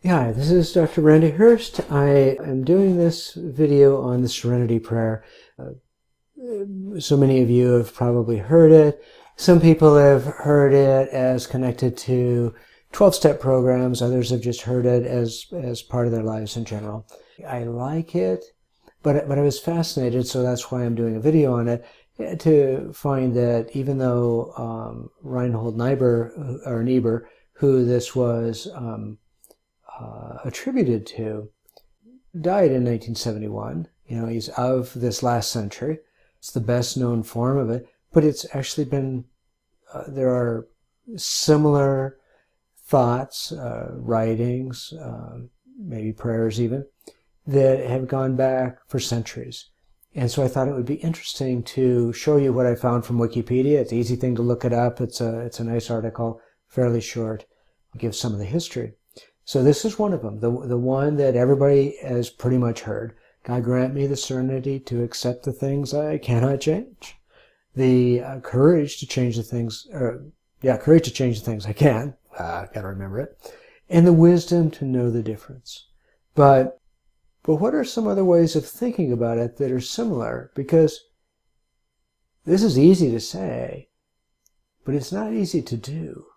Yeah, this is Dr. Randy Hurst. I am doing this video on the Serenity prayer. So many of you have probably heard it. Some people have heard it as connected to 12-step programs. Others have just heard it as part of their lives in general. I like it, but I was fascinated, so that's why I'm doing a video on it, to find that even though Reinhold Niebuhr, who this was attributed to, died in 1971. You know, he's of this last century. It's the best known form of it, but it's actually been, there are similar thoughts, writings, maybe prayers even, that have gone back for centuries. And so I thought it would be interesting to show you what I found from Wikipedia. It's an easy thing to look it up. It's a nice article, fairly short. It gives some of the history. So this is one of them, the one that everybody has pretty much heard. God grant me the serenity to accept the things I cannot change. The courage to change the things, courage to change the things I can. Gotta remember it. And the wisdom to know the difference. But what are some other ways of thinking about it that are similar? Because this is easy to say, but it's not easy to do.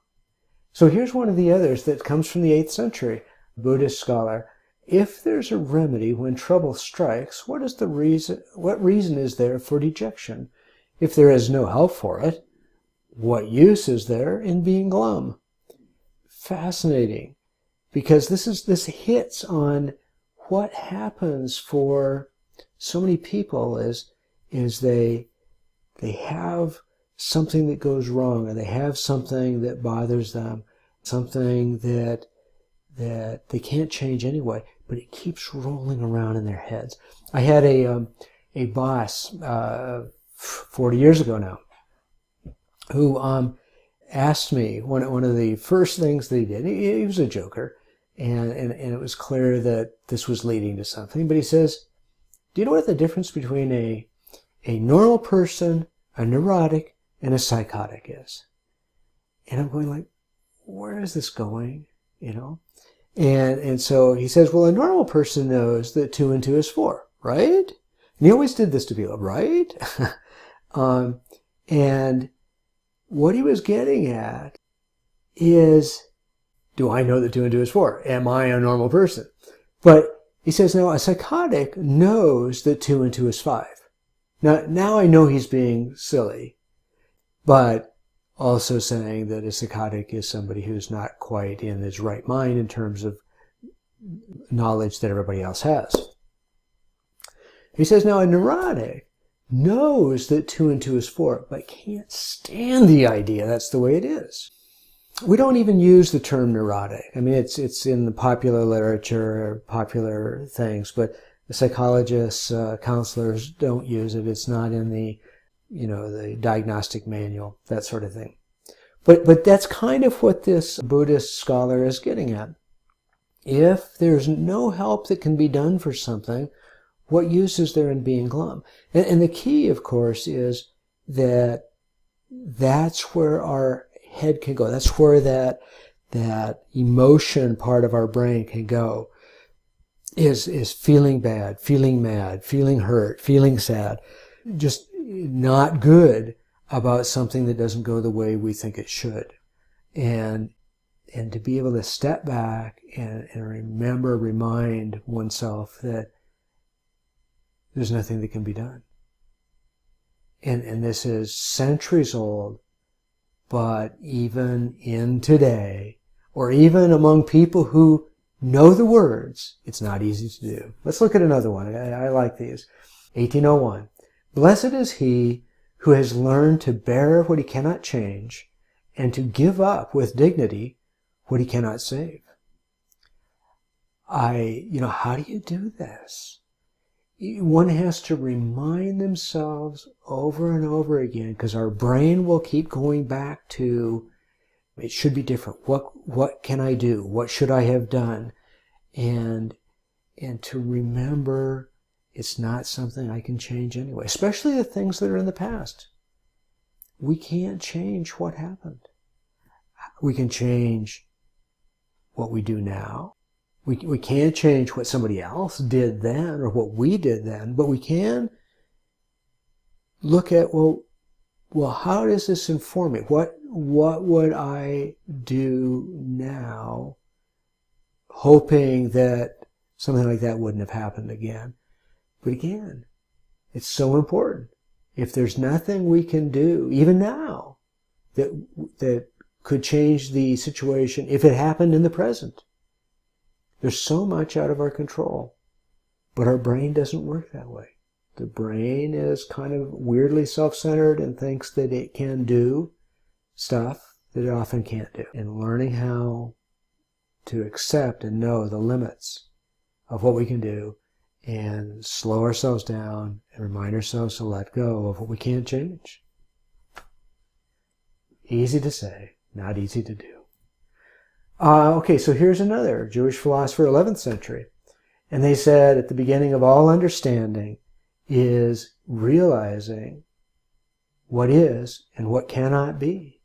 So here's one of the others that comes from the 8th century, Buddhist scholar. If there's a remedy when trouble strikes, what reason is there for dejection? If there is no help for it, what use is there in being glum? Fascinating, because this hits on what happens for so many people is they have something that goes wrong, or they have something that bothers them, something that they can't change anyway, but it keeps rolling around in their heads. I had a boss 40 years ago now who asked me, one of the first things that he did, he was a joker, and it was clear that this was leading to something, but he says, do you know what the difference between a normal person, a neurotic, and a psychotic is? And I'm going like, where is this going? You know? And so he says, well, a normal person knows that 2 and 2 is 4, right? And he always did this to people, right? And what he was getting at is, do I know that 2 and 2 is 4? Am I a normal person? But he says, no, a psychotic knows that 2 and 2 is 5. Now I know he's being silly, but also saying that a psychotic is somebody who's not quite in his right mind in terms of knowledge that everybody else has. He says, now a neurotic knows that 2 and 2 is 4, but can't stand the idea that's the way it is. We don't even use the term neurotic. I mean, it's in the popular literature, popular things, but the psychologists, counselors don't use it. It's not in the diagnostic manual, that sort of thing. But that's kind of what this Buddhist scholar is getting at. If there's no help that can be done for something, what use is there in being glum? And the key, of course, is that that's where our head can go. That's where that emotion part of our brain can go, is feeling bad, feeling mad, feeling hurt, feeling sad, just not good about something that doesn't go the way we think it should. And to be able to step back and remind oneself that there's nothing that can be done. And this is centuries old, but even in today, or even among people who know the words, it's not easy to do. Let's look at another one. I like these. 1801. Blessed is he who has learned to bear what he cannot change and to give up with dignity what he cannot save. How do you do this? One has to remind themselves over and over again, because our brain will keep going back to, it should be different. What can I do? What should I have done? And to remember it's not something I can change anyway, especially the things that are in the past. We can't change what happened. We can change what we do now. We can't change what somebody else did then or what we did then, but we can look at, well, how does this inform me? What would I do now, hoping that something like that wouldn't have happened again? But again, it's so important. If there's nothing we can do, even now, that could change the situation if it happened in the present, there's so much out of our control. But our brain doesn't work that way. The brain is kind of weirdly self-centered and thinks that it can do stuff that it often can't do. And learning how to accept and know the limits of what we can do and slow ourselves down and remind ourselves to let go of what we can't change. Easy to say, not easy to do. Okay, so here's another Jewish philosopher, 11th century. And they said, at the beginning of all understanding is realizing what is and what cannot be,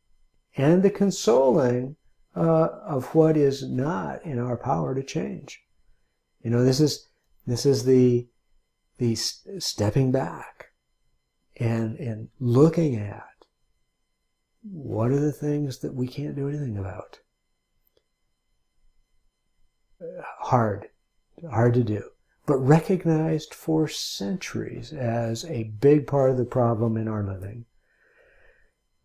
and the consoling of what is not in our power to change. You know, this is the stepping back and looking at what are the things that we can't do anything about. Hard to do, but recognized for centuries as a big part of the problem in our living.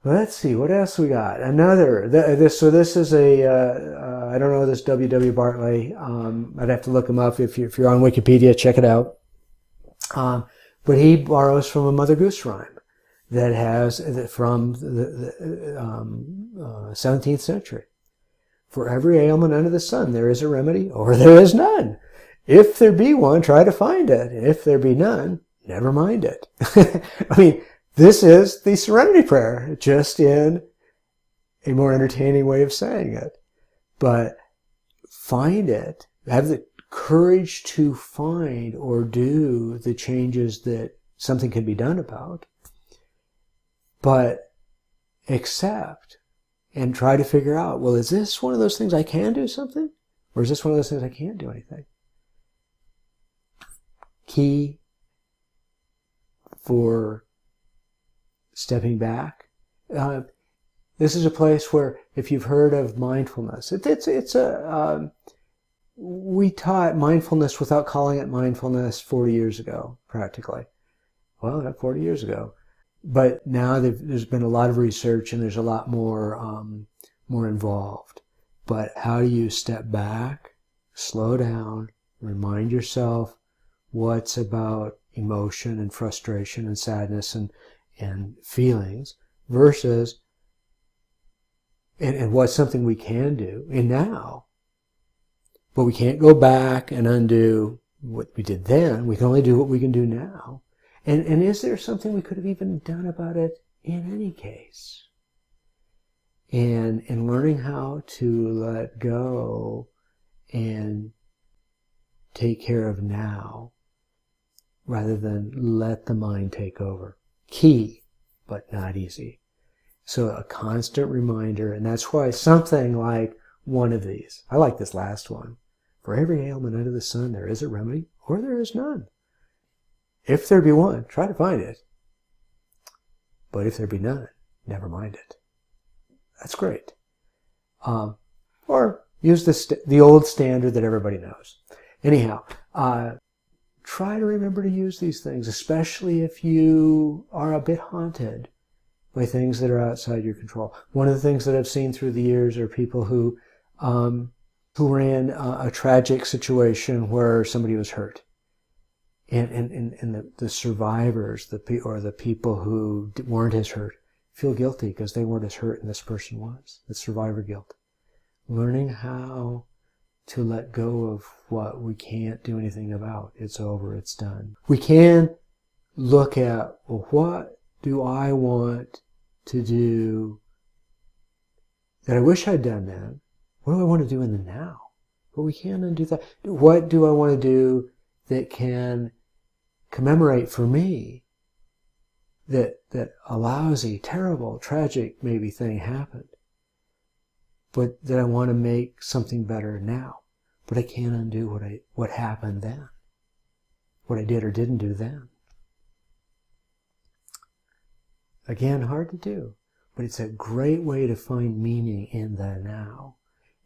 Let's see, what else we got? Another, this is I don't know this W.W. Bartley. I'd have to look him up. If you're on Wikipedia, check it out. But he borrows from a Mother Goose rhyme that has, from the 17th century. For every ailment under the sun, there is a remedy, or there is none. If there be one, try to find it. And if there be none, never mind it. I mean, this is the Serenity Prayer, just in a more entertaining way of saying it. But find it. Have the courage to find or do the changes that something can be done about. But accept and try to figure out, well, is this one of those things I can do something? Or is this one of those things I can't do anything? Key for stepping back. This is a place where, if you've heard of mindfulness, we taught mindfulness without calling it mindfulness 40 years ago, practically. Well, not 40 years ago. But now there's been a lot of research and there's a lot more involved. But how do you step back, slow down, remind yourself what's about emotion and frustration and sadness and feelings versus and what's something we can do in now. But we can't go back and undo what we did then. We can only do what we can do now. And is there something we could have even done about it in any case? And learning how to let go and take care of now rather than let the mind take over. Key, but not easy. So a constant reminder, and that's why something like one of these, I like this last one. For every ailment under the sun, there is a remedy, or there is none. If there be one, try to find it. But if there be none, never mind it. That's great. Or use the old standard that everybody knows. Anyhow, try to remember to use these things, especially if you are a bit haunted by things that are outside your control. One of the things that I've seen through the years are people who were in a tragic situation where somebody was hurt. And the survivors, or the people who weren't as hurt, feel guilty because they weren't as hurt and this person was. The survivor guilt. Learning how to let go of what we can't do anything about. It's over, it's done. We can look at, well, what do I want to do that I wish I'd done then? What do I want to do in the now? But we can't undo that. What do I want to do that can commemorate for me that a lousy, terrible, tragic maybe thing happened, but that I want to make something better now? but I can't undo what happened then, what I did or didn't do then. Again, hard to do, but it's a great way to find meaning in the now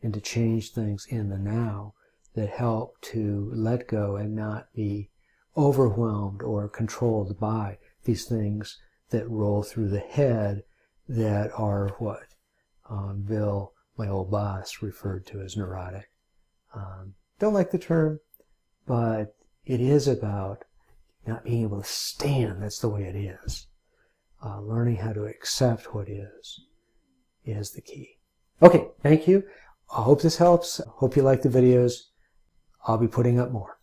and to change things in the now that help to let go and not be overwhelmed or controlled by these things that roll through the head that are what Bill, my old boss, referred to as neurotic. Don't like the term, but it is about not being able to stand that's the way it is. Learning how to accept what is the key. Okay, thank you. I hope this helps. Hope you like the videos. I'll be putting up more.